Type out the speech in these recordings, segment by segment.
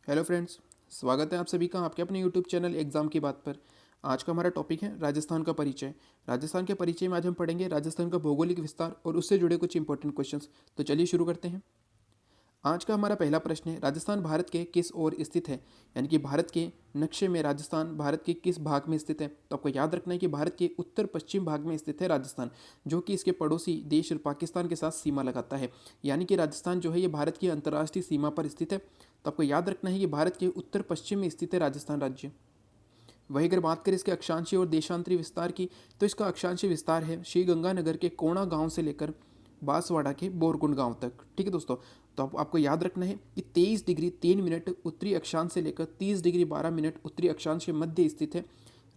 Hello friends, स्वागत है आप सभी का आपके अपने यूट्यूब चैनल एग्जाम की बात पर। आज का हमारा टॉपिक है राजस्थान का परिचय। राजस्थान के परिचय में आज हम पढ़ेंगे राजस्थान का भौगोलिक विस्तार और उससे जुड़े कुछ इंपॉर्टेंट क्वेश्चंस। तो चलिए शुरू करते हैं। आज का हमारा पहला प्रश्न है, राजस्थान भारत के किस ओर स्थित है। यानी कि भारत के नक्शे में राजस्थान भारत के किस भाग में स्थित है। तो आपको याद रखना है कि भारत के उत्तर पश्चिम भाग में स्थित है राजस्थान, जो कि इसके पड़ोसी देश पाकिस्तान के साथ सीमा लगाता है। यानी कि राजस्थान जो है ये भारत की अंतर्राष्ट्रीय सीमा पर स्थित है। तो आपको याद रखना है कि भारत के उत्तर पश्चिम में स्थित है राजस्थान राज्य। वही अगर बात करें इसके अक्षांशीय और देशांतरीय विस्तार की, तो इसका अक्षांशीय विस्तार है श्री गंगानगर के कोणा गांव से लेकर बांसवाड़ा के बोरकुंड गांव तक। ठीक है दोस्तों। तो आपको याद रखना है कि 23 डिग्री 3 मिनट उत्तरी अक्षांश से लेकर 30 डिग्री 12 मिनट उत्तरी अक्षांश के मध्य स्थित है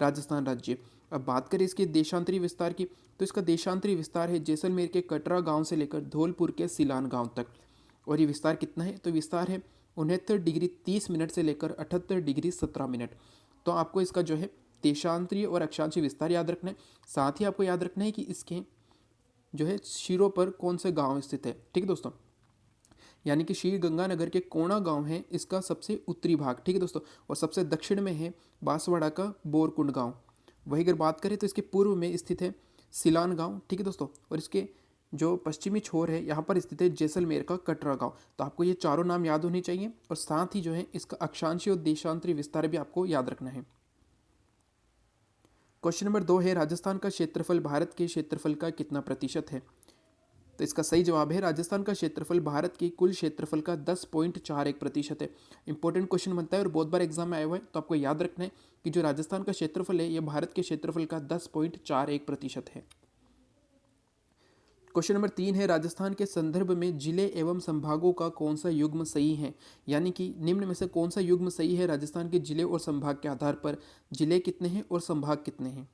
राजस्थान राज्य। अब बात करें इसके देशांतरीय विस्तार की, तो इसका देशांतरीय विस्तार है जैसलमेर के कटरा गांव से लेकर धौलपुर के सिलान गांव तक। और ये विस्तार कितना है, तो विस्तार है 69 डिग्री 30 मिनट से लेकर 78 डिग्री 17 मिनट। तो आपको इसका जो है देशांतरीय और अक्षांशीय विस्तार याद रखना है। साथ ही आपको याद रखना है कि इसके जो है शिरों पर कौन से गांव स्थित है। ठीक है दोस्तों। यानी कि श्री गंगानगर के कोणा गांव है इसका सबसे उत्तरी भाग। ठीक है दोस्तों। और सबसे दक्षिण में है बांसवाड़ा का बोरकुंड गांव। वही अगर बात करें तो इसके पूर्व में स्थित है सिलान गांव। ठीक है दोस्तों। और इसके जो पश्चिमी छोर है यहाँ पर स्थित है जैसलमेर का कटरा गांव। तो आपको ये चारों नाम याद होने चाहिए और साथ ही जो है इसका अक्षांशीय और देशांतरीय विस्तार भी आपको याद रखना है। क्वेश्चन नंबर 2 है, राजस्थान का क्षेत्रफल भारत के क्षेत्रफल का कितना प्रतिशत है। तो इसका सही जवाब है राजस्थान का क्षेत्रफल भारत के कुल क्षेत्रफल का 10.41% है। इंपॉर्टेंट क्वेश्चन बनता है और बहुत बार एग्जाम में आया हुआ है। तो आपको याद रखना है कि जो राजस्थान का क्षेत्रफल है यह भारत के क्षेत्रफल का 10.41% है। क्वेश्चन नंबर 3 है, राजस्थान के संदर्भ में जिले एवं संभागों का कौन सा युग्म सही है। यानी कि निम्न में से कौन सा युग्म सही है राजस्थान के जिले और संभाग के आधार पर। जिले कितने हैं और संभाग कितने हैं।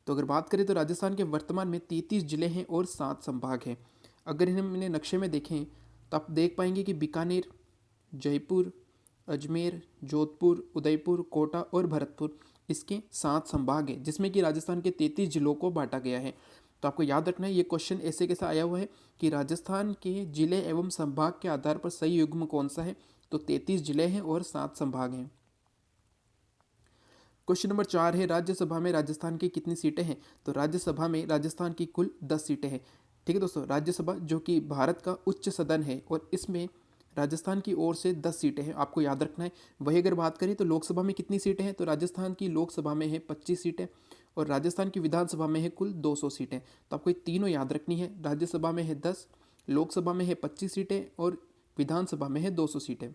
तो अगर बात करें तो राजस्थान के वर्तमान में 33 जिले हैं और 7 संभाग हैं। अगर हमने नक्शे में देखें तो आप देख पाएंगे कि बीकानेर, जयपुर, अजमेर, जोधपुर, उदयपुर, कोटा और भरतपुर इसके 7 संभाग हैं, जिसमें कि राजस्थान के 33 जिलों को बांटा गया है। तो आपको याद रखना है ये क्वेश्चन ऐसे कैसा आया हुआ है कि राजस्थान के जिले एवं संभाग के आधार पर सही युग्म कौन सा है। तो 33 जिले हैं और 7 संभाग हैं। क्वेश्चन नंबर 4 है, राज्यसभा में राजस्थान की कितनी सीटें हैं। तो राज्यसभा में राजस्थान की कुल 10 सीटें हैं। ठीक है दोस्तों। राज्यसभा जो कि भारत का उच्च सदन है और इसमें राजस्थान की ओर से 10 सीटें हैं, आपको याद रखना है। वही अगर बात करें तो लोकसभा में कितनी सीटें हैं, तो राजस्थान की लोकसभा में है 25 सीटें और राजस्थान की विधानसभा में है कुल 200 सीटें। तो आपको ये तीनों याद रखनी है। राज्यसभा में है 10, लोकसभा में है 25 सीटें और विधानसभा में है 200 सीटें।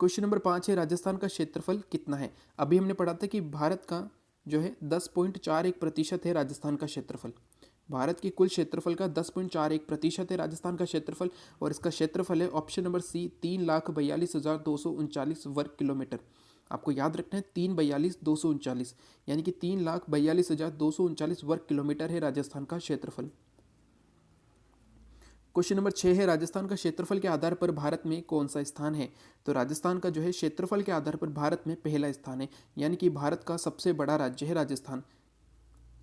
क्वेश्चन नंबर 5 है, राजस्थान का क्षेत्रफल कितना है। अभी हमने पढ़ा था कि भारत का जो है 10.41% है राजस्थान का क्षेत्रफल। भारत के कुल क्षेत्रफल का 10.41% है राजस्थान का क्षेत्रफल। और इसका क्षेत्रफल है ऑप्शन नंबर सी 3,42,239 वर्ग किलोमीटर। आपको याद रखना है 3,42,239, यानी कि 3,42,239 वर्ग किलोमीटर है राजस्थान का क्षेत्रफल। क्वेश्चन नंबर 6 है, राजस्थान का क्षेत्रफल के आधार पर भारत में कौन सा स्थान है। तो राजस्थान का जो है क्षेत्रफल के आधार पर भारत में पहला स्थान है, यानी कि भारत का सबसे बड़ा राज्य है राजस्थान।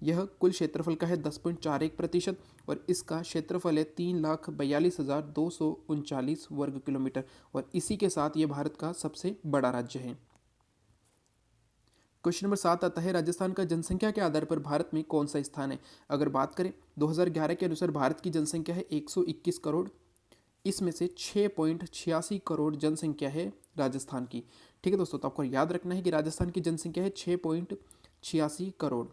यह कुल क्षेत्रफल का है 10.41% और इसका क्षेत्रफल है 3,42,239 वर्ग किलोमीटर और इसी के साथ ये भारत का सबसे बड़ा राज्य है। क्वेश्चन नंबर 7 आता है, राजस्थान का जनसंख्या के आधार पर भारत में कौन सा स्थान है। अगर बात करें 2011 के अनुसार भारत की जनसंख्या है 121 करोड़। इसमें से 6.86 करोड़ जनसंख्या है राजस्थान की। ठीक है दोस्तों। तो आपको याद रखना है कि राजस्थान की जनसंख्या है 6.86 करोड़।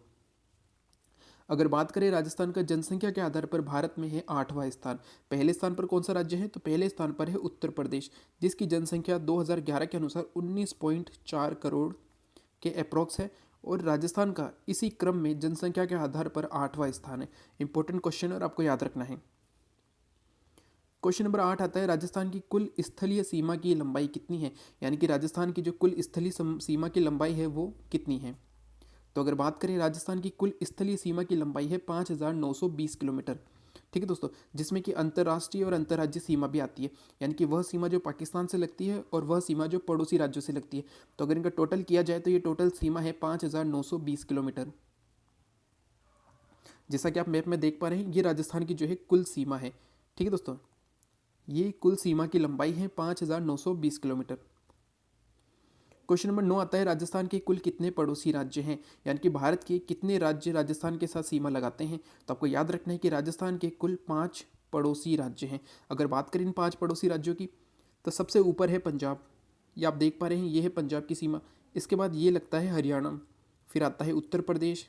अगर बात करें राजस्थान का जनसंख्या के आधार पर भारत में है 8वां स्थान। पहले स्थान पर कौन सा राज्य है, तो पहले स्थान पर है उत्तर प्रदेश, जिसकी जनसंख्या 2011 के अनुसार 19.4 करोड़ के अप्रॉक्स है। और राजस्थान का इसी क्रम में जनसंख्या के आधार पर 8वां स्थान है। इंपॉर्टेंट क्वेश्चन और आपको याद रखना है। क्वेश्चन नंबर 8 आता है, राजस्थान की कुल स्थलीय सीमा की लंबाई कितनी है। यानी कि राजस्थान की जो कुल स्थलीय सीमा की लंबाई है वो कितनी है। तो अगर बात करें राजस्थान की कुल स्थलीय सीमा की लंबाई है 5,920 किलोमीटर। ठीक है दोस्तों। जिसमें कि अंतर्राष्ट्रीय और अंतर्राज्यीय सीमा भी आती है, यानी कि वह सीमा जो पाकिस्तान से लगती है और वह सीमा जो पड़ोसी राज्यों से लगती है। तो अगर इनका टोटल किया जाए तो ये टोटल सीमा है 5,920 किलोमीटर। जैसा कि आप मैप में देख पा रहे हैं ये राजस्थान की जो है कुल सीमा है। ठीक है दोस्तों। ये कुल सीमा की लंबाई है 5,920 किलोमीटर। क्वेश्चन नंबर 9 आता है, राजस्थान के कुल कितने पड़ोसी राज्य हैं, यानी कि भारत के कितने राज्य राजस्थान के साथ सीमा लगाते हैं। तो आपको याद रखना है कि राजस्थान के कुल 5 पड़ोसी राज्य हैं। अगर बात करें इन 5 पड़ोसी राज्यों की, तो सबसे ऊपर है पंजाब, ये आप देख पा रहे हैं, ये है पंजाब की सीमा। इसके बाद ये लगता है हरियाणा, फिर आता है उत्तर प्रदेश,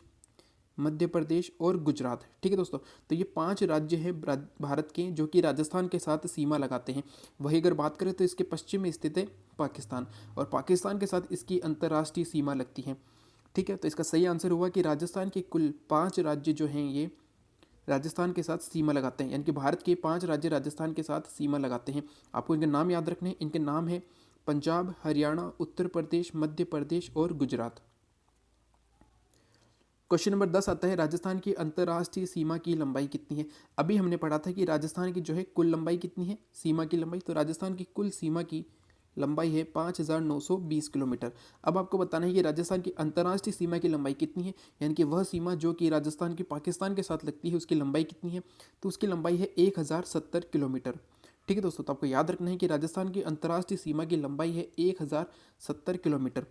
मध्य प्रदेश और गुजरात। ठीक है दोस्तों, तो ये 5 राज्य हैं भारत के जो कि राजस्थान के साथ सीमा लगाते हैं। वही अगर बात करें तो इसके पश्चिम में स्थित है पाकिस्तान, और पाकिस्तान के साथ इसकी अंतर्राष्ट्रीय सीमा लगती है। ठीक है, तो इसका सही आंसर हुआ कि राजस्थान के कुल 5 राज्य जो हैं ये राजस्थान के साथ सीमा लगाते हैं, यानी कि भारत के 5 राज्य राजस्थान के साथ सीमा लगाते हैं। आपको इनके नाम याद रखने हैं, इनके नाम है पंजाब, हरियाणा, उत्तर प्रदेश, मध्य प्रदेश और गुजरात। क्वेश्चन नंबर 10 आता है, राजस्थान की अंतर्राष्ट्रीय सीमा की लंबाई कितनी है। अभी हमने पढ़ा था कि राजस्थान की जो है कुल लंबाई कितनी है, सीमा की लंबाई, तो राजस्थान की कुल सीमा की लंबाई है 5,920 किलोमीटर। अब आपको बताना है कि राजस्थान की अंतर्राष्ट्रीय सीमा की लंबाई कितनी है, यानी कि वह सीमा जो कि राजस्थान की पाकिस्तान के साथ लगती है उसकी लंबाई कितनी है। तो उसकी लंबाई है 1,070 किलोमीटर। ठीक है दोस्तों, तो आपको याद रखना है कि राजस्थान की अंतर्राष्ट्रीय सीमा की लंबाई है 1,070 किलोमीटर।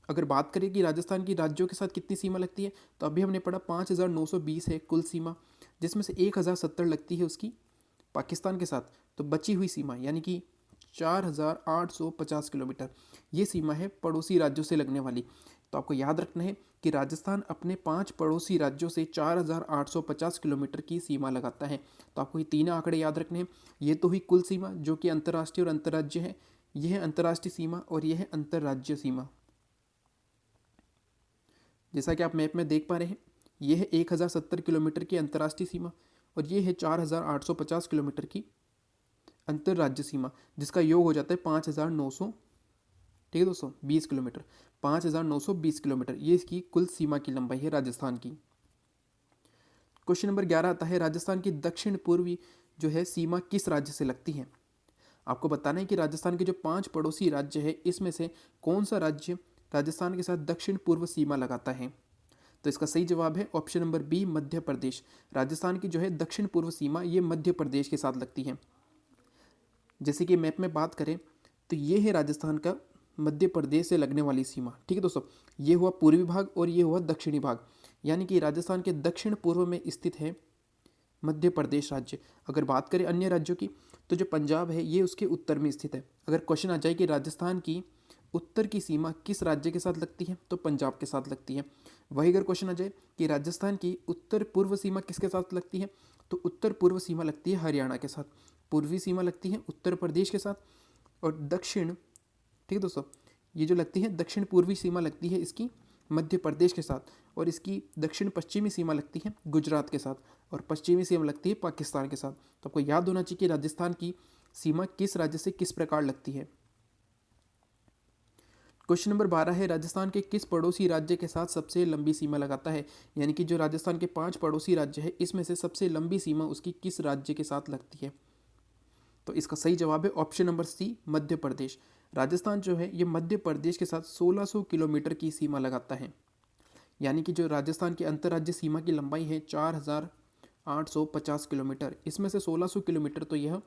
अगर बात करें कि राजस्थान की राज्यों के साथ कितनी सीमा लगती है, तो अभी हमने पढ़ा 5,920 है कुल सीमा, जिसमें से 1,070 लगती है उसकी पाकिस्तान के साथ। तो बची हुई सीमा यानी कि 4,850 किलोमीटर, ये सीमा है पड़ोसी राज्यों से लगने वाली। तो आपको याद रखना है कि राजस्थान अपने 5 पड़ोसी राज्यों से 4,850 किलोमीटर की सीमा लगाता है। तो आपको ये तीन आंकड़े याद रखने हैं। ये तो हुई कुल सीमा जो कि अंतर्राष्ट्रीय और अंतर्राज्य है, यह है अंतर्राष्ट्रीय सीमा और यह है अंतर्राज्य सीमा। जैसा कि आप मैप में देख पा रहे हैं, यह है 1,070 किलोमीटर की अंतर्राष्ट्रीय सीमा और ये है 4,850 किलोमीटर की अंतर्राज्य सीमा, जिसका योग हो जाता है 5,900। ठीक है दोस्तों, 20 किलोमीटर, 5,920 किलोमीटर, ये इसकी कुल सीमा की लंबाई है राजस्थान की। क्वेश्चन नंबर 11 आता है, राजस्थान की दक्षिण पूर्वी जो है सीमा किस राज्य से लगती है। आपको बताना है कि राजस्थान के जो 5 पड़ोसी राज्य है इसमें से कौन सा राज्य राजस्थान के साथ दक्षिण पूर्व सीमा लगाता है। तो इसका सही जवाब है option number B, Madhya Pradesh. Rajasthan की जो है दक्षिण पूर्व सीमा ये मध्य प्रदेश के साथ लगती है। जैसे कि मैप में बात करें तो ये है राजस्थान का मध्य प्रदेश से लगने वाली सीमा। ठीक है दोस्तों, ये हुआ पूर्वी भाग और ये हुआ दक्षिणी भाग, यानी कि राजस्थान के दक्षिण पूर्व में स्थित है मध्य प्रदेश राज्य। अगर बात करें अन्य राज्यों की, तो जो पंजाब है ये उसके उत्तर में स्थित है। अगर क्वेश्चन आ जाए कि राजस्थान की उत्तर की सीमा किस राज्य के साथ लगती है, तो पंजाब के साथ लगती है। वही अगर क्वेश्चन आ जाए कि राजस्थान की उत्तर पूर्व सीमा किसके साथ लगती है, तो उत्तर पूर्व सीमा लगती है हरियाणा के साथ, पूर्वी सीमा लगती है उत्तर प्रदेश के साथ, और दक्षिण, ठीक है दोस्तों, ये जो लगती है दक्षिण पूर्वी सीमा लगती है इसकी मध्य प्रदेश के साथ, और इसकी दक्षिण पश्चिमी सीमा लगती है गुजरात के साथ, और पश्चिमी सीमा लगती है पाकिस्तान के साथ। तो आपको याद होना चाहिए कि राजस्थान की सीमा किस राज्य से किस प्रकार लगती है। क्वेश्चन नंबर 12 है, राजस्थान के किस पड़ोसी राज्य के साथ सबसे लंबी सीमा लगाता है, यानी कि जो राजस्थान के 5 पड़ोसी राज्य है इसमें से सबसे लंबी सीमा उसकी किस राज्य के साथ लगती है। तो इसका सही जवाब है ऑप्शन नंबर सी, मध्य प्रदेश। राजस्थान जो है ये मध्य प्रदेश के साथ 1600 किलोमीटर की सीमा लगाता है, यानी कि जो राजस्थान की अंतर्राज्य सीमा की लंबाई है 4,850 किलोमीटर, इसमें से 1600 किलोमीटर तो यह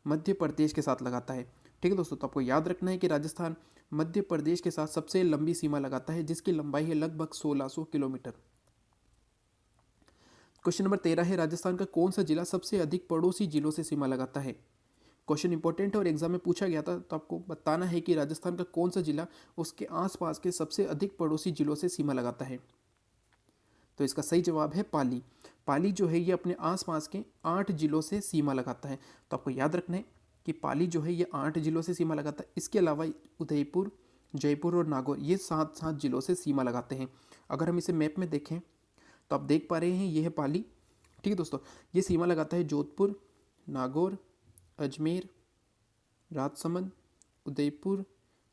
मध्य प्रदेश के साथ लगाता है। ठीक है दोस्तों, तो आपको याद रखना है कि राजस्थान मध्य प्रदेश के साथ सबसे लंबी सीमा लगाता है जिसकी लंबाई है लगभग 1600 किलोमीटर। क्वेश्चन नंबर 13 है, राजस्थान का कौन सा जिला सबसे अधिक पड़ोसी जिलों से सीमा लगाता है। क्वेश्चन इंपॉर्टेंट है और एग्जाम में पूछा गया था, तो आपको बताना है कि राजस्थान का कौन सा जिला उसके आसपास के सबसे अधिक पड़ोसी जिलों से सीमा लगाता है। तो इसका सही जवाब है पाली। पाली जो है ये अपने आसपास के 8 जिलों से सीमा लगाता है। तो आपको याद रखना है कि पाली जो है ये 8 जिलों से सीमा लगाता है। इसके अलावा उदयपुर, जयपुर और नागौर ये 7 जिलों से सीमा लगाते हैं। अगर हम इसे मैप में देखें तो आप देख पा रहे हैं ये है पाली। ठीक है दोस्तों, ये सीमा लगाता है जोधपुर, नागौर, अजमेर, राजसमंद, उदयपुर,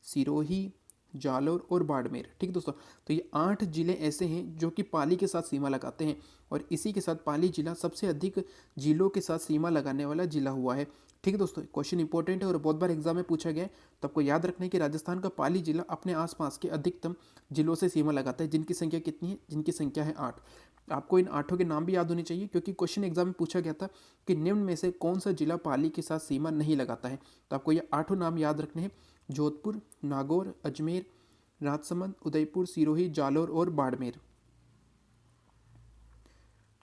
सिरोही, जालौर और बाड़मेर। ठीक है दोस्तों, तो ये 8 जिले ऐसे हैं जो कि पाली के साथ सीमा लगाते हैं, और इसी के साथ पाली जिला सबसे अधिक जिलों के साथ सीमा लगाने वाला जिला हुआ है। ठीक है दोस्तों, क्वेश्चन इंपॉर्टेंट है और बहुत बार एग्जाम में पूछा गया है, तो आपको याद रखना है कि राजस्थान का पाली जिला अपने आसपास के अधिकतम जिलों से सीमा लगाता है, जिनकी संख्या कितनी है, जिनकी संख्या है 8। आपको इन 8 के नाम भी याद होने चाहिए, क्योंकि क्वेश्चन एग्जाम में पूछा गया था कि निम्न में से कौन सा जिला पाली के साथ सीमा नहीं लगाता है। तो आपको ये 8 नाम याद रखने हैं: जोधपुर, नागौर, अजमेर, राजसमंद, उदयपुर, सिरोही, जालोर और बाड़मेर।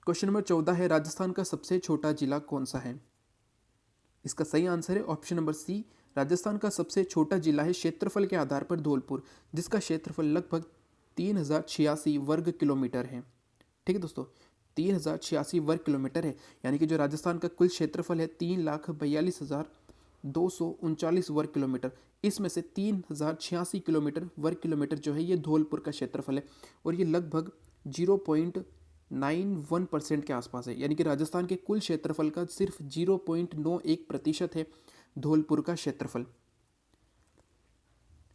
क्वेश्चन नंबर 14 है, राजस्थान का सबसे छोटा जिला कौन सा है? इसका सही आंसर है ऑप्शन नंबर सी। राजस्थान का सबसे छोटा जिला है क्षेत्रफल के आधार पर धौलपुर, जिसका क्षेत्रफल लगभग 3086 वर्ग किलोमीटर है। ठीक है दोस्तों, 3086 वर्ग किलोमीटर है। यानी कि जो राजस्थान का कुल क्षेत्रफल है 3,42,239 वर्ग किलोमीटर, इसमें से 3086 किलोमीटर वर्ग किलोमीटर जो है ये धौलपुर का क्षेत्रफल है, और ये लगभग 0.91% के आसपास है। यानी कि राजस्थान के कुल क्षेत्रफल का सिर्फ 0.91% है धौलपुर का क्षेत्रफल।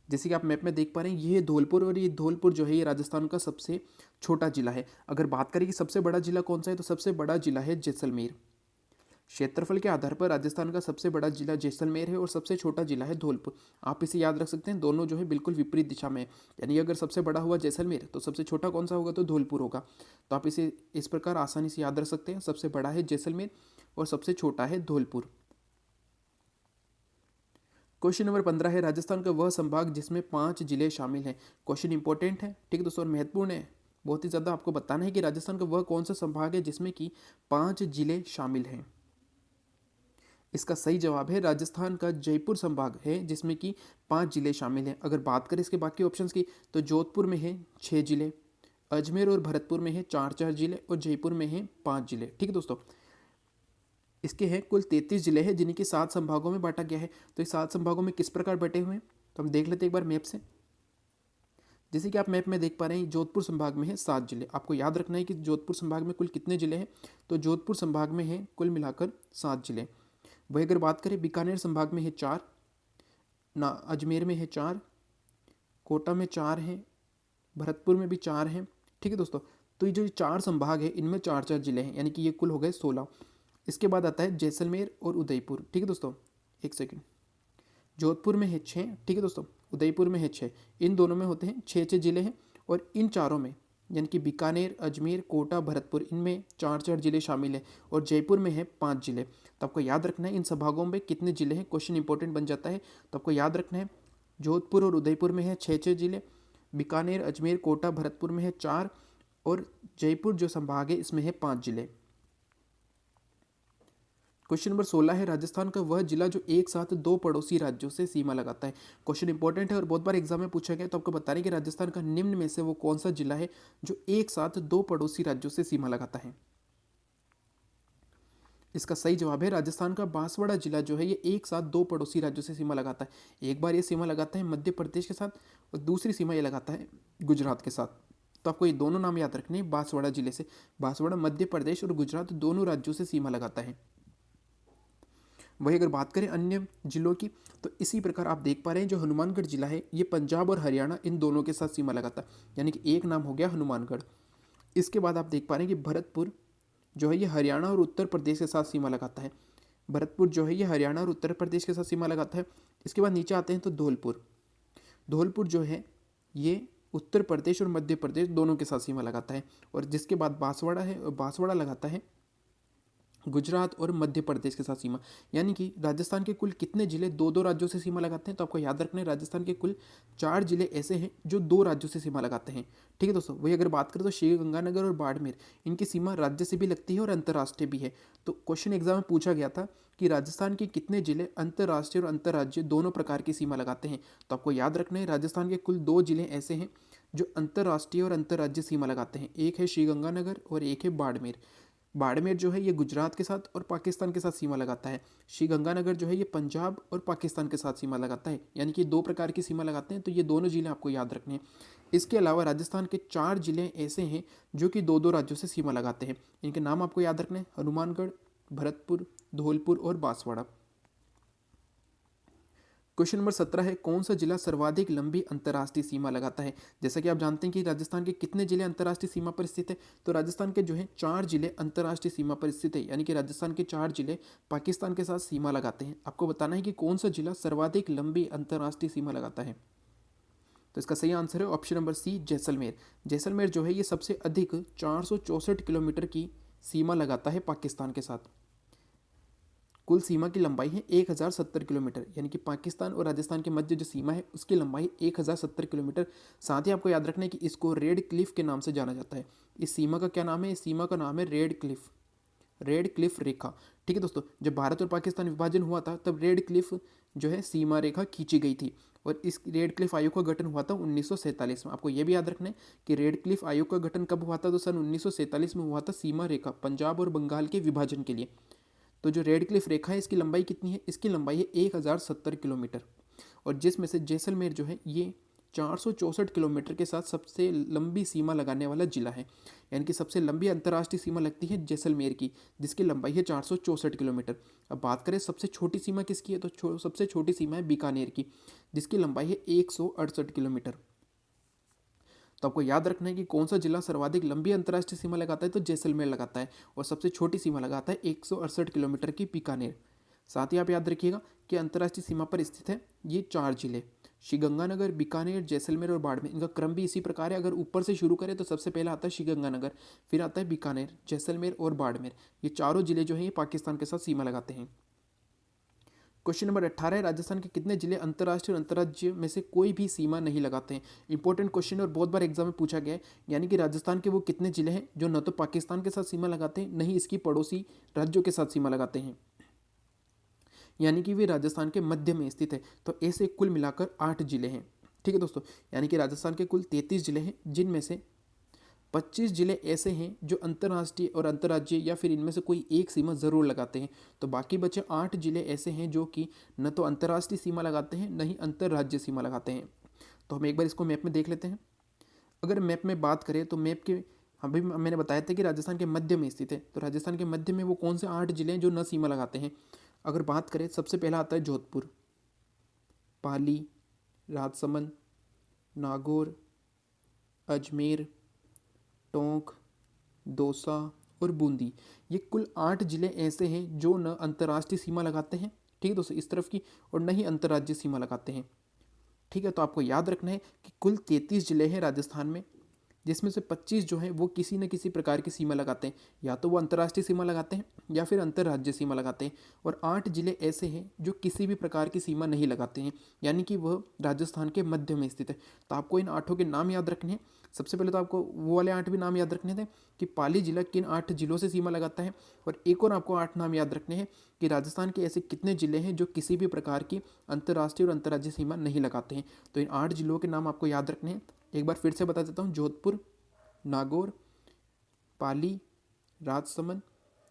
जैसे कि आप मैप में देख पा रहे हैं, ये धौलपुर, और ये धौलपुर जो है ये राजस्थान का सबसे छोटा जिला है। अगर बात करें कि सबसे बड़ा जिला कौन सा है, तो सबसे बड़ा जिला है जैसलमेर। क्षेत्रफल के आधार पर राजस्थान का सबसे बड़ा जिला जैसलमेर है और सबसे छोटा जिला है धौलपुर। आप इसे याद रख सकते हैं, दोनों जो है बिल्कुल विपरीत दिशा में है। यानी अगर सबसे बड़ा हुआ जैसलमेर तो सबसे छोटा कौन सा होगा, तो धौलपुर होगा। तो आप इसे इस प्रकार आसानी से याद रख सकते हैं, सबसे बड़ा है जैसलमेर और सबसे छोटा है धौलपुर। क्वेश्चन नंबर 15 है, राजस्थान का वह संभाग जिसमें 5 जिले शामिल हैं। क्वेश्चन इंपॉर्टेंट है, ठीक है दोस्तों, और महत्वपूर्ण है। बहुत ही ज़्यादा आपको बताना है कि राजस्थान का वह कौन सा संभाग है जिसमें कि 5 जिले शामिल हैं। इसका सही जवाब है राजस्थान का जयपुर संभाग है, जिसमें कि 5 जिले शामिल हैं। अगर बात करें इसके बाकी ऑप्शंस की, तो जोधपुर में है 6 जिले, अजमेर और भरतपुर में है 4 जिले, और जयपुर में है 5 जिले। ठीक है दोस्तों, इसके हैं कुल 33 जिले हैं, जिन्हें कि 7 संभागों में बांटा गया है। तो इस 7 संभागों में किस प्रकार बटे हुए हैं, तो हम देख लेते हैं एक बार मैप से। जैसे कि आप मैप में देख पा रहे हैं, जोधपुर संभाग में है 7 जिले। आपको याद रखना है कि जोधपुर संभाग में कुल कितने जिले हैं, तो जोधपुर संभाग में है कुल मिलाकर 7 जिले। वही अगर बात करें बीकानेर संभाग में है 4, ना अजमेर में है 4, कोटा में 4 हैं, भरतपुर में भी 4 हैं। ठीक है दोस्तों, तो ये जो 4 संभाग है इनमें 4 जिले हैं, यानी कि ये कुल हो गए 16। इसके बाद आता है जैसलमेर और उदयपुर। ठीक है दोस्तों, एक सेकंड, जोधपुर में है 6, ठीक है दोस्तों, उदयपुर में है 6, इन दोनों में होते हैं 6 जिले हैं। और इन चारों में यानी कि बीकानेर, अजमेर, कोटा, भरतपुर, इनमें 4 जिले शामिल हैं, और जयपुर में है 5 जिले। तो आपको याद रखना है इन संभागों में कितने जिले हैं, क्वेश्चन इंपॉर्टेंट बन जाता है। तो आपको याद रखना है जोधपुर और उदयपुर में है 6 जिले, बीकानेर, अजमेर, कोटा, भरतपुर में है 4, और जयपुर जो संभाग है इसमें है 5 जिले। क्वेश्चन नंबर 16 है, राजस्थान का वह जिला जो एक साथ 2 पड़ोसी राज्यों से सीमा लगाता है। क्वेश्चन इंपॉर्टेंट है और बहुत बार एग्जाम में पूछा गया, तो आपको बताने कि राजस्थान का निम्न में से वो कौन सा जिला है जो एक साथ 2 पड़ोसी राज्यों से सीमा लगाता है। इसका सही जवाब है राजस्थान का बांसवाड़ा जिला जो है ये एक साथ 2 पड़ोसी राज्यों से सीमा लगाता है। एक बार ये सीमा लगाता है मध्य प्रदेश के साथ, और दूसरी सीमा ये लगाता है गुजरात के साथ। तो आपको ये दोनों नाम याद रखने हैं बांसवाड़ा जिले से। बांसवाड़ा मध्य प्रदेश और गुजरात दोनों राज्यों से सीमा लगाता है। वही अगर बात करें अन्य जिलों की, तो इसी प्रकार आप देख पा रहे हैं जो हनुमानगढ़ जिला है ये पंजाब और हरियाणा इन दोनों के साथ सीमा लगाता है, यानी कि एक नाम हो गया हनुमानगढ़। इसके बाद आप देख पा रहे हैं कि भरतपुर जो है ये हरियाणा और उत्तर प्रदेश के साथ सीमा लगाता है। भरतपुर जो है ये हरियाणा और उत्तर प्रदेश के साथ सीमा लगाता है। इसके बाद नीचे आते हैं तो धौलपुर। धौलपुर जो है ये उत्तर प्रदेश और मध्य प्रदेश दोनों के साथ सीमा लगाता है। और जिसके बाद बांसवाड़ा है, और बांसवाड़ा लगाता है गुजरात और मध्य प्रदेश के साथ सीमा। यानी कि राजस्थान के कुल कितने जिले 2-2 राज्यों से सीमा लगाते हैं, तो आपको याद रखना है राजस्थान के कुल 4 जिले ऐसे हैं जो 2 राज्यों से सीमा लगाते हैं। ठीक है दोस्तों, वही अगर बात करें तो श्री गंगानगर और बाड़मेर, इनकी सीमा राज्य से भी लगती है और अंतर्राष्ट्रीय भी है। तो क्वेश्चन एग्जाम में पूछा गया था कि राजस्थान के कितने जिले अंतर्राष्ट्रीय और अंतर्राज्यीय दोनों प्रकार की सीमा लगाते हैं। तो आपको याद रखना है राजस्थान के कुल 2 जिले ऐसे हैं जो अंतर्राष्ट्रीय और अंतर्राज्यीय सीमा लगाते हैं। एक है श्रीगंगानगर और एक है बाड़मेर। बाड़मेर जो है ये गुजरात के साथ और पाकिस्तान के साथ सीमा लगाता है। श्रीगंगानगर जो है ये पंजाब और पाकिस्तान के साथ सीमा लगाता है। यानी कि 2 प्रकार की सीमा लगाते हैं। तो ये दोनों जिले आपको याद रखने हैं। इसके अलावा राजस्थान के 4 जिले ऐसे हैं जो कि 2-2 राज्यों से सीमा लगाते हैं। इनके नाम आपको याद रखने हैं: हनुमानगढ़, भरतपुर, धौलपुर और बांसवाड़ा। क्वेश्चन नंबर 17 है, कौन सा जिला सर्वाधिक लंबी अंतर्राष्ट्रीय सीमा लगाता है। जैसा कि आप जानते हैं कि राजस्थान के कितने जिले अंतर्राष्ट्रीय सीमा पर स्थित है, तो राजस्थान के जो है 4 जिले अंतर्राष्ट्रीय सीमा पर स्थित है। यानी कि राजस्थान के 4 जिले पाकिस्तान के साथ सीमा लगाते हैं। आपको बताना है कि कौन सा जिला सर्वाधिक लंबी अंतर्राष्ट्रीय सीमा लगाता है। तो इसका सही आंसर है option number C, Jaisalmer. Jaisalmer जो है ये सबसे अधिक 464 किलोमीटर की सीमा लगाता है पाकिस्तान के साथ। कुल सीमा की लंबाई है 1070 किलोमीटर, यानी कि पाकिस्तान और राजस्थान के मध्य जो सीमा है उसकी लंबाई 1070 किलोमीटर। साथ ही आपको याद रखना है कि इसको रेड क्लिफ के नाम से जाना जाता है। इस सीमा का क्या नाम है? इस सीमा का नाम है रेड क्लिफ, रेड क्लिफ रेखा। ठीक है दोस्तों, जब भारत और पाकिस्तान विभाजन हुआ था तब रेड क्लिफ जो है सीमा रेखा खींची गई थी, और इस रेड क्लिफ आयोग का गठन हुआ था 1947 में। आपको यह भी याद रखना है कि रेड क्लिफ आयोग का गठन कब हुआ था? तो सन 1947 में हुआ था, सीमा रेखा पंजाब और बंगाल के विभाजन के लिए। तो जो रेड क्लिफ रेखा है इसकी लंबाई कितनी है? इसकी लंबाई है 1070 किलोमीटर, और जिसमें से जैसलमेर जो है ये 464 किलोमीटर के साथ सबसे लंबी सीमा लगाने वाला जिला है। यानी कि सबसे लंबी अंतर्राष्ट्रीय सीमा लगती है जैसलमेर की, जिसकी लंबाई है 464 किलोमीटर। अब बात करें सबसे छोटी सीमा किसकी है, तो सबसे छोटी सीमा है बीकानेर की, जिसकी लंबाई है 168 किलोमीटर। तो आपको याद रखना है कि कौन सा जिला सर्वाधिक लंबी अंतर्राष्ट्रीय सीमा लगाता है, तो जैसलमेर लगाता है, और सबसे छोटी सीमा लगाता है 168 किलोमीटर की बीकानेर। साथ ही आप याद रखिएगा कि अंतर्राष्ट्रीय सीमा पर स्थित है ये 4 जिले, श्रीगंगानगर, बीकानेर, जैसलमेर और बाड़मेर। इनका क्रम भी इसी प्रकार है। अगर ऊपर से शुरू करें तो सबसे पहला आता है श्रीगंगानगर, फिर आता है बीकानेर, जैसलमेर और बाड़मेर। ये चारों जिले जो हैं ये पाकिस्तान के साथ सीमा लगाते हैं। क्वेश्चन नंबर 18 है, राजस्थान के कितने जिले अंतर्राष्ट्रीय और अंतर्राज्यीय में से कोई भी सीमा नहीं लगाते हैं? इंपॉर्टेंट क्वेश्चन है और बहुत बार एग्जाम में पूछा गया है। यानी कि राजस्थान के वो कितने जिले हैं जो न तो पाकिस्तान के साथ सीमा लगाते हैं, न ही इसकी पड़ोसी राज्यों के साथ सीमा लगाते हैं, यानी कि वे राजस्थान के मध्य में स्थित है। तो ऐसे कुल मिलाकर 8 जिले हैं। ठीक है दोस्तों, यानी कि राजस्थान के कुल 33 जिले हैं, जिनमें से 25 जिले ऐसे हैं जो अंतर्राष्ट्रीय और अंतर्राज्यीय या फिर इनमें से कोई एक सीमा ज़रूर लगाते हैं। तो बाकी बचे 8 जिले ऐसे हैं जो कि न तो अंतर्राष्ट्रीय सीमा लगाते हैं, न ही अंतर्राज्यीय सीमा लगाते हैं। तो हम एक बार इसको मैप में देख लेते हैं। अगर मैप में बात करें तो मैप के अभी मैंने बताया था कि राजस्थान के मध्य में स्थित है। तो राजस्थान के मध्य में वो कौन से 8 जिले हैं जो न सीमा लगाते हैं? अगर बात करें, सबसे पहला आता है जोधपुर, पाली, राजसमंद, नागौर, अजमेर, टोंक, दौसा और बूंदी। ये कुल 8 जिले ऐसे हैं जो न अंतर्राष्ट्रीय सीमा लगाते हैं, ठीक है दोस्तों, इस तरफ की, और न ही अंतर्राज्यीय सीमा लगाते हैं। ठीक है, तो आपको याद रखना है कि कुल 33 जिले हैं राजस्थान में, जिसमें से 25 जो हैं वो किसी न किसी प्रकार की सीमा लगाते हैं, या तो वो अंतर्राष्ट्रीय सीमा लगाते हैं या फिर अंतर्राज्यीय सीमा लगाते हैं, और 8 जिले ऐसे हैं जो किसी भी प्रकार की सीमा नहीं लगाते हैं, यानी कि वह राजस्थान के मध्य में स्थित है। तो आपको इन 8 के नाम याद रखने हैं। सबसे पहले तो आपको वो वाले 8 भी नाम याद रखने थे कि पाली जिला किन 8 जिलों से सीमा लगाता है, और एक और आपको 8 नाम याद रखने हैं कि राजस्थान के ऐसे कितने जिले हैं जो किसी भी प्रकार की अंतर्राष्ट्रीय और अंतर्राज्यीय सीमा नहीं लगाते हैं। तो इन 8 जिलों के नाम आपको याद रखने हैं। एक बार फिर से बता देता हूँ, जोधपुर, नागौर, पाली, राजसमंद,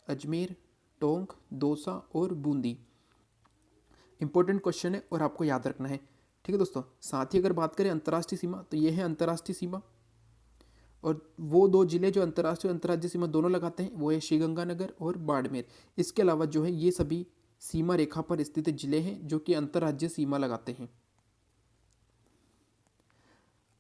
अजमेर, टोंक, दौसा और बूंदी। इंपॉर्टेंट क्वेश्चन है और आपको याद रखना है। ठीक है दोस्तों, साथ ही अगर बात करें अंतर्राष्ट्रीय सीमा, तो ये है अंतर्राष्ट्रीय सीमा, और वो 2 जिले जो अंतर्राष्ट्रीय और अंतर्राज्यीय सीमा दोनों लगाते हैं वो है श्रीगंगानगर और बाड़मेर। इसके अलावा जो है ये सभी सीमा रेखा पर स्थित जिले हैं जो कि अंतर्राज्यीय सीमा लगाते हैं।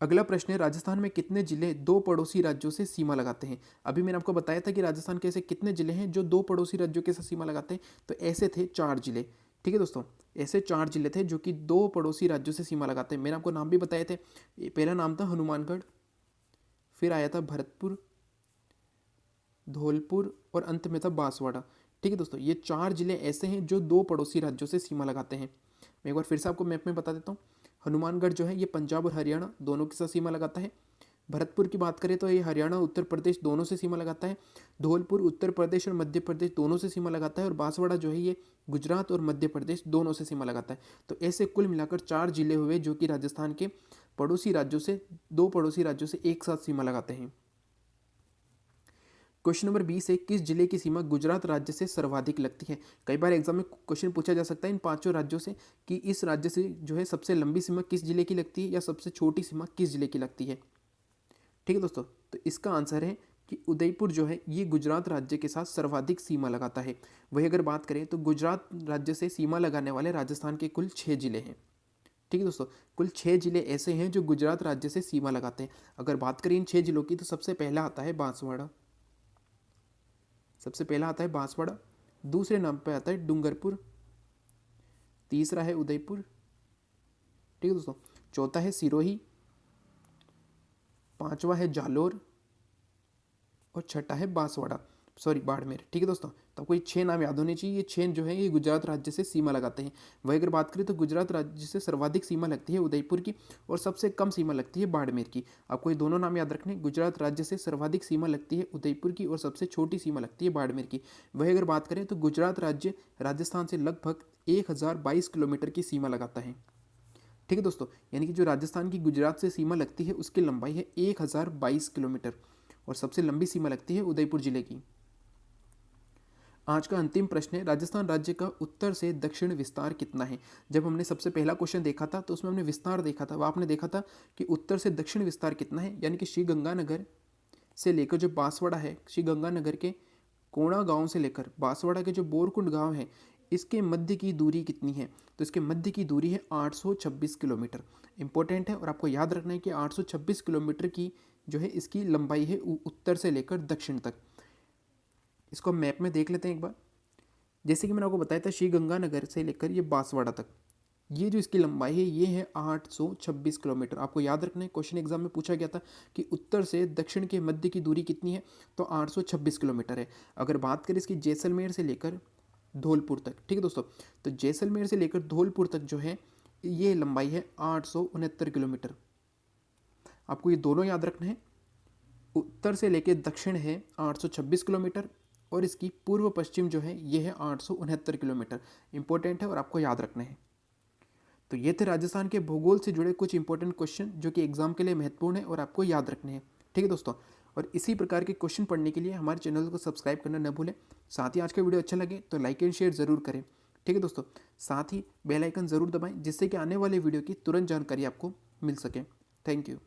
अगला प्रश्न है, राजस्थान में कितने जिले 2 पड़ोसी राज्यों से सीमा लगाते हैं? अभी मैंने आपको बताया था कि राजस्थान के ऐसे कितने जिले हैं जो 2 पड़ोसी राज्यों के साथ सीमा लगाते हैं, तो ऐसे थे 4 जिले। ठीक है दोस्तों, ऐसे 4 जिले थे जो कि 2 पड़ोसी राज्यों से सीमा लगाते हैं। मैंने आपको नाम भी बताए थे। पहला नाम था हनुमानगढ़, फिर आया था भरतपुर, धौलपुर और अंत में था बांसवाड़ा। ठीक है दोस्तों, ये 4 जिले ऐसे हैं जो 2 पड़ोसी राज्यों से सीमा लगाते हैं। मैं एक बार फिर से आपको मैप में बता देता हूँ। हनुमानगढ़ जो है ये पंजाब और हरियाणा दोनों के साथ सीमा लगाता है। भरतपुर की बात करें तो ये हरियाणा उत्तर प्रदेश दोनों से सीमा लगाता है। धौलपुर उत्तर प्रदेश और मध्य प्रदेश दोनों से सीमा लगाता है। और बांसवाड़ा जो है ये गुजरात और मध्य प्रदेश दोनों से सीमा लगाता है। तो ऐसे कुल मिलाकर 4 जिले हुए जो कि राजस्थान के पड़ोसी राज्यों से 2 पड़ोसी राज्यों से एक साथ सीमा लगाते हैं। क्वेश्चन नंबर 20 है, किस जिले की सीमा गुजरात राज्य से सर्वाधिक लगती है? कई बार एग्जाम में क्वेश्चन पूछा जा सकता है इन 5 राज्यों से कि इस राज्य से जो है सबसे लंबी सीमा किस जिले की लगती है या सबसे छोटी सीमा किस जिले की लगती है। ठीक है दोस्तों, तो इसका आंसर है कि उदयपुर जो है ये गुजरात राज्य के साथ सर्वाधिक सीमा लगाता है। वही अगर बात करें तो गुजरात राज्य से सीमा लगाने वाले राजस्थान के कुल 6 जिले हैं। ठीक है दोस्तों, कुल 6 जिले ऐसे हैं जो गुजरात राज्य से सीमा लगाते हैं। अगर बात करें इन 6 जिलों की तो सबसे पहला आता है बांसवाड़ा, दूसरे नाम पे आता है डूंगरपुर, तीसरा है उदयपुर, ठीक है दोस्तों, चौथा है सिरोही, 5वां है जालोर और छठा है बाड़मेर। ठीक है दोस्तों, तो आपको ये 6 नाम याद होने चाहिए। ये 6 जो है ये गुजरात राज्य से सीमा लगाते हैं। वही अगर बात करें तो गुजरात राज्य से सर्वाधिक सीमा लगती है उदयपुर की और सबसे कम सीमा लगती है बाड़मेर की। आपको ये दोनों नाम याद रखने, गुजरात राज्य से सर्वाधिक सीमा लगती है उदयपुर की और सबसे छोटी सीमा लगती है बाड़मेर की। वही अगर बात करें तो गुजरात राज्य राजस्थान से लगभग 1022 किलोमीटर की सीमा लगाता है। ठीक है दोस्तों, यानी कि जो राजस्थान की गुजरात से सीमा लगती है उसकी लंबाई है 1022 किलोमीटर और सबसे लंबी सीमा लगती है उदयपुर जिले की। आज का अंतिम प्रश्न है, राजस्थान राज्य का उत्तर से दक्षिण विस्तार कितना है। जब हमने सबसे पहला क्वेश्चन देखा था तो उसमें हमने विस्तार देखा था, वह आपने देखा था कि उत्तर से दक्षिण विस्तार कितना है, यानी कि श्री गंगानगर से लेकर जो बांसवाड़ा है, श्री गंगानगर के कोणा गांव से लेकर बांसवाड़ा के जो बोरकुंड गांव है, इसके मध्य की दूरी कितनी है। तो इसके मध्य की दूरी है 826 किलोमीटर। इंपॉर्टेंट है और आपको याद रखना है कि 826 किलोमीटर की जो है इसकी लंबाई है उत्तर से लेकर दक्षिण तक। इसको मैप में देख लेते हैं एक बार। जैसे कि मैंने आपको बताया था श्री गंगानगर से लेकर ये बांसवाड़ा तक, ये जो इसकी लंबाई है ये है 826 किलोमीटर। आपको याद रखना है, क्वेश्चन एग्जाम में पूछा गया था कि उत्तर से दक्षिण के मध्य की दूरी कितनी है, तो 826 किलोमीटर है। अगर बात करें इसकी जैसलमेर से लेकर धौलपुर तक, ठीक है दोस्तों, तो जैसलमेर से लेकर धौलपुर तक जो है ये लंबाई है 869 किलोमीटर। आपको ये दोनों याद रखना है, उत्तर से लेकर दक्षिण है 826 किलोमीटर और इसकी पूर्व पश्चिम जो है ये है 869 किलोमीटर। इंपॉर्टेंट है और आपको याद रखना है। तो ये थे राजस्थान के भूगोल से जुड़े कुछ इंपॉर्टेंट क्वेश्चन जो कि एग्जाम के लिए महत्वपूर्ण है और आपको याद रखने हैं। ठीक है दोस्तों, और इसी प्रकार के क्वेश्चन पढ़ने के लिए हमारे चैनल को सब्सक्राइब करना न भूलें। साथ ही आज का वीडियो अच्छा लगे तो लाइक एंड शेयर ज़रूर करें। ठीक है दोस्तों, साथ ही बेल आइकन ज़रूर दबाएं जिससे कि आने वाले वीडियो की तुरंत जानकारी आपको मिल सके। Thank you.